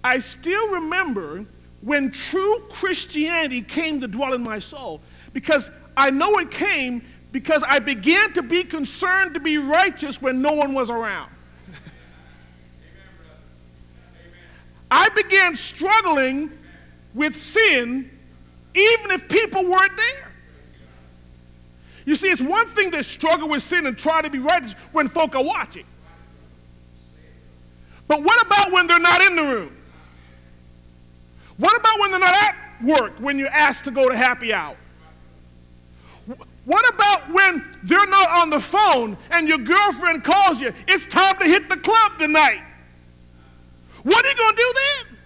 I still remember when true Christianity came to dwell in my soul, because I know it came because I began to be concerned to be righteous when no one was around. I began struggling with sin even if people weren't there. You see, it's one thing to struggle with sin and try to be righteous when folk are watching. But what about when they're not in the room? What about when they're not at work, when you're asked to go to happy hour? What about when they're not on the phone and your girlfriend calls you, it's time to hit the club tonight? What are you going to do then?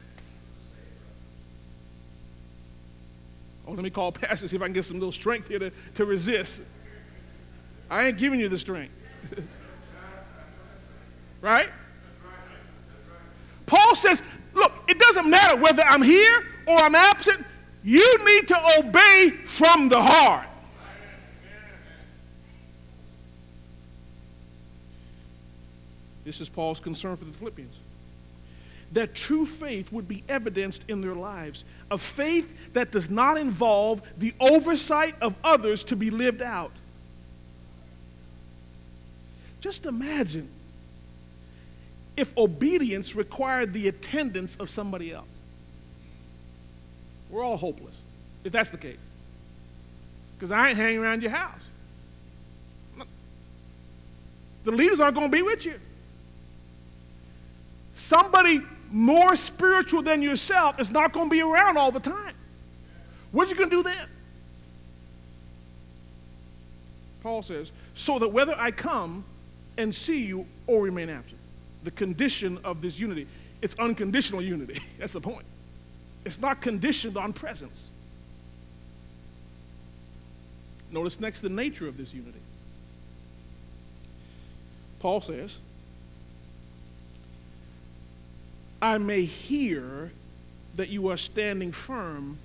Oh, let me call Pastor, see if I can get some little strength here to resist. I ain't giving you the strength. Right? Paul says, look, it doesn't matter whether I'm here or I'm absent. You need to obey from the heart. This is Paul's concern for the Philippians. That true faith would be evidenced in their lives. A faith that does not involve the oversight of others to be lived out. Just imagine if obedience required the attendance of somebody else. We're all hopeless, if that's the case. Because I ain't hanging around your house. The leaders aren't going to be with you. Somebody more spiritual than yourself is not going to be around all the time. What are you going to do then? Paul says, so that whether I come and see you or remain absent. The condition of this unity. It's unconditional unity. That's the point. It's not conditioned on presence. Notice next the nature of this unity. Paul says, I may hear that you are standing firm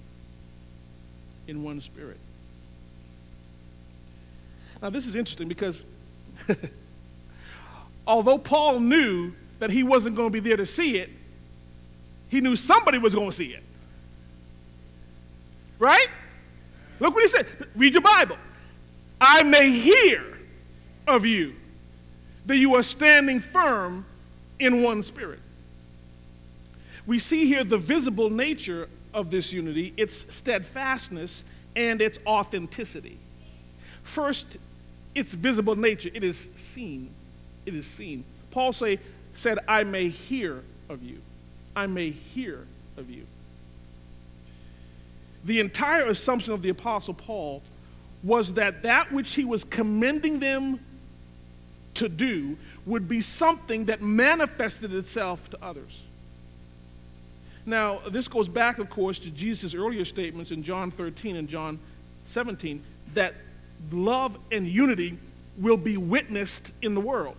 in one spirit. Now this is interesting because although Paul knew that he wasn't going to be there to see it, he knew somebody was going to see it. Right? Look what he said. Read your Bible. I may hear of you that you are standing firm in one spirit. We see here the visible nature of this unity, its steadfastness and its authenticity. First, its visible nature. It is seen. It is seen. Paul said, I may hear of you. I may hear of you. The entire assumption of the Apostle Paul was that which he was commending them to do would be something that manifested itself to others. Now, this goes back, of course, to Jesus' earlier statements in John 13 and John 17, that love and unity will be witnessed in the world.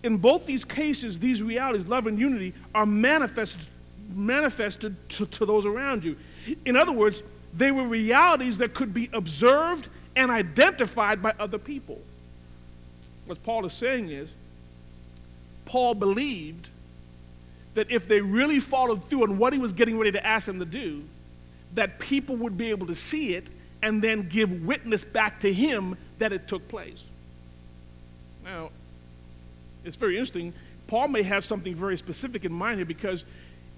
In both these cases, these realities, love and unity, are manifested to those around you. In other words, they were realities that could be observed and identified by other people. What Paul is saying is, Paul believed that if they really followed through on what he was getting ready to ask them to do, that people would be able to see it and then give witness back to him that it took place. Now, it's very interesting. Paul may have something very specific in mind here, because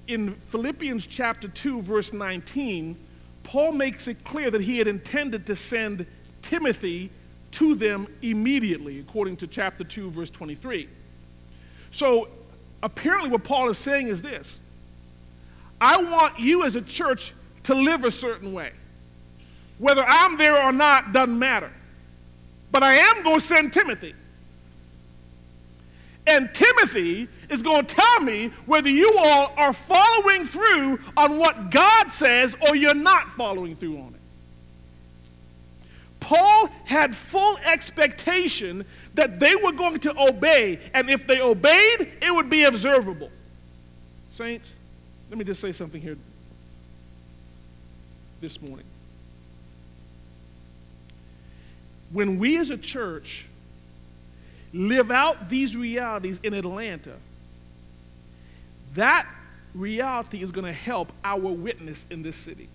in Philippians chapter 2, verse 19, Paul makes it clear that he had intended to send Timothy to them immediately, according to chapter 2, verse 23. So, apparently what Paul is saying is this: I want you as a church to live a certain way. Whether I'm there or not doesn't matter. But I am going to send Timothy. And Timothy is going to tell me whether you all are following through on what God says or you're not following through on it. Paul had full expectation that they were going to obey, and if they obeyed, it would be observable. Saints, let me just say something here this morning. When we as a church live out these realities in Atlanta, that reality is going to help our witness in this city.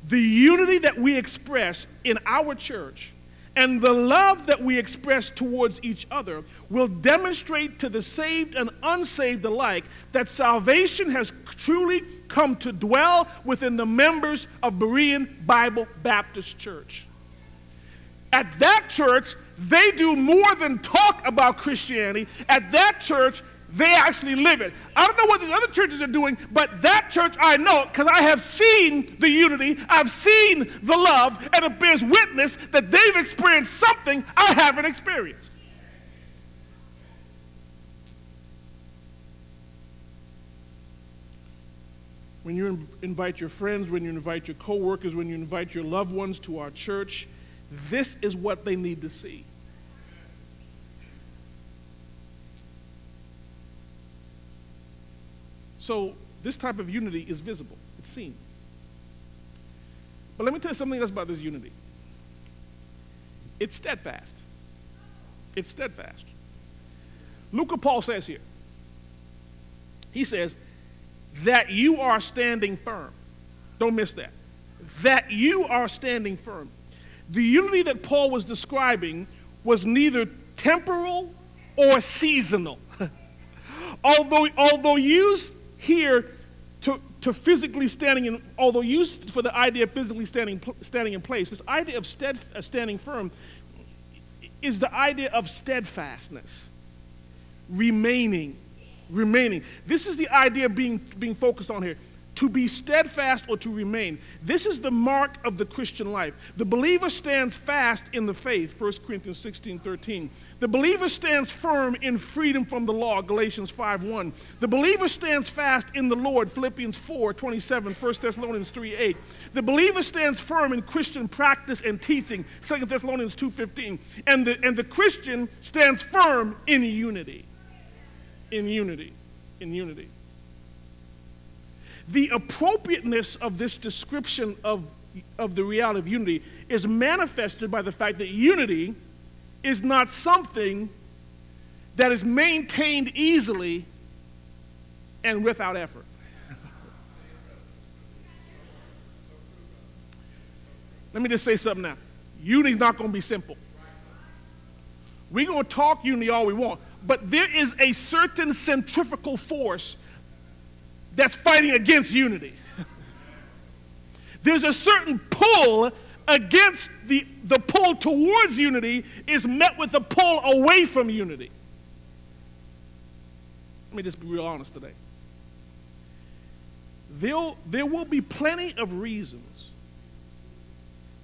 The unity that we express in our church and the love that we express towards each other will demonstrate to the saved and unsaved alike that salvation has truly come to dwell within the members of Berean Bible Baptist Church. At that church, they do more than talk about Christianity. At that church, they actually live it. I don't know what these other churches are doing, but that church I know because I have seen the unity, I've seen the love, and it bears witness that they've experienced something I haven't experienced. When you invite your friends, when you invite your coworkers, when you invite your loved ones to our church, this is what they need to see. So this type of unity is visible. It's seen. But let me tell you something else about this unity. It's steadfast. It's steadfast. Look what Paul says here. He says, that you are standing firm. Don't miss that. That you are standing firm. The unity that Paul was describing was neither temporal or seasonal. Although used here to physically standing in, although used for the idea of physically standing in place, this idea of standing firm is the idea of steadfastness, remaining. This is the idea of being focused on here. To be steadfast or to remain. This is the mark of the Christian life. The believer stands fast in the faith, 1 Corinthians 16:13. The believer stands firm in freedom from the law, Galatians 5:1. The believer stands fast in the Lord, Philippians 4:27, 1 Thessalonians 3:8. The believer stands firm in Christian practice and teaching, 2 Thessalonians 2:15. And the Christian stands firm in unity. In unity. The appropriateness of this description of the reality of unity is manifested by the fact that unity is not something that is maintained easily and without effort. Let me just say something now. Unity is not going to be simple. We're going to talk unity all we want, but there is a certain centrifugal force that's fighting against unity. There's a certain pull against the pull towards unity is met with the pull away from unity. Let me just be real honest today. There will be plenty of reasons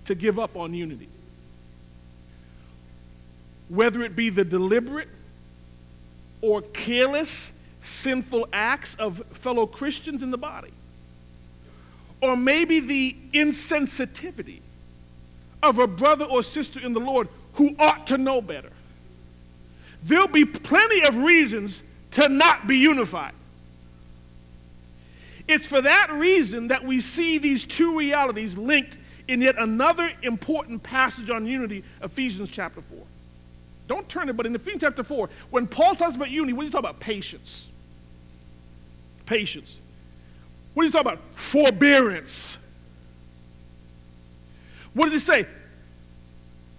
to give up on unity. Whether it be the deliberate or careless sinful acts of fellow Christians in the body, or maybe the insensitivity of a brother or sister in the Lord who ought to know better. There'll be plenty of reasons to not be unified. It's for that reason that we see these two realities linked in yet another important passage on unity, Ephesians chapter 4. Don't turn it, but in Ephesians chapter 4, when Paul talks about unity, what does he talk about? Patience. Patience. What does he talk about? Forbearance. What does he say?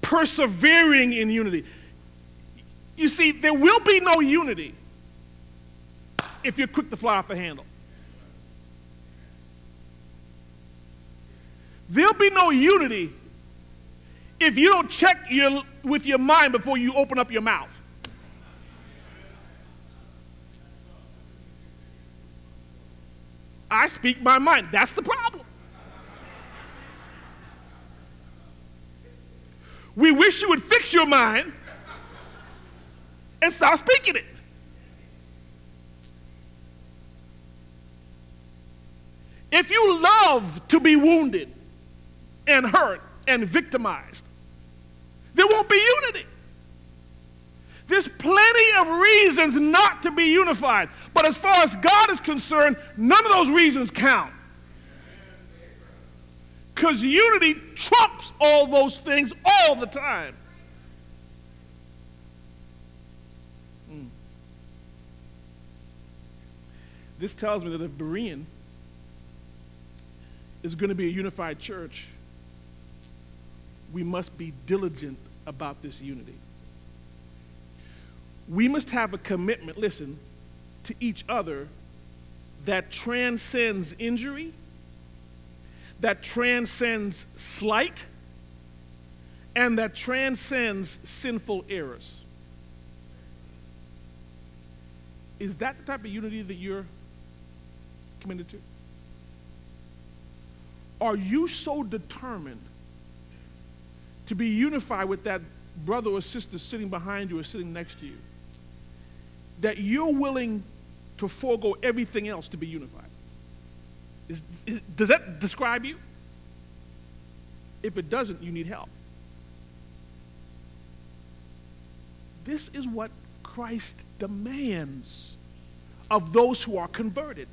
Persevering in unity. You see, there will be no unity if you're quick to fly off the handle. There'll be no unity if you don't check with your mind before you open up your mouth. I speak my mind. That's the problem. We wish you would fix your mind and stop speaking it. If you love to be wounded and hurt and victimized, there won't be unity. There's plenty of reasons not to be unified. But as far as God is concerned, none of those reasons count. Because unity trumps all those things all the time. This tells me that if Berean is going to be a unified church, we must be diligent about this unity. We must have a commitment, listen, to each other that transcends injury, that transcends slight, and that transcends sinful errors. Is that the type of unity that you're committed to? Are you so determined to be unified with that brother or sister sitting behind you or sitting next to you that you're willing to forego everything else to be unified? Does that describe you? If it doesn't, you need help. This is what Christ demands of those who are converted.